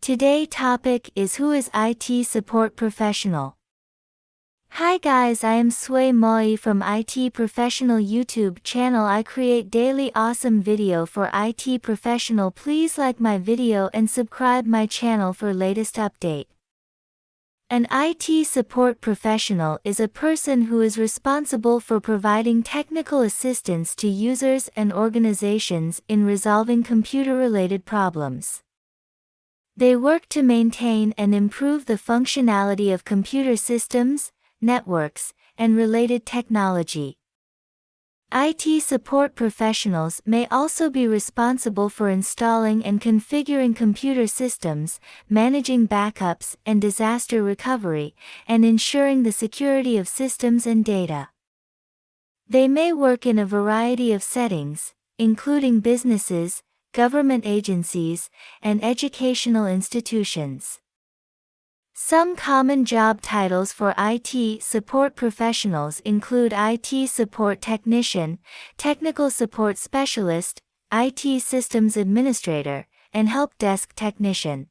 Today topic is who is IT support professional. Hi guys, I am Sway Moi from IT Professional YouTube channel. I create daily awesome video for IT professional. Please like my video and subscribe my channel for latest update. An IT support professional is a person who is responsible for providing technical assistance to users and organizations in resolving computer-related problems. They work to maintain and improve the functionality of computer systems, networks, and related technology. IT support professionals may also be responsible for installing and configuring computer systems, managing backups and disaster recovery, and ensuring the security of systems and data. They may work in a variety of settings, including businesses, government agencies, and educational institutions. Some common job titles for IT support professionals include IT support technician, technical support specialist, IT systems administrator, and help desk technician.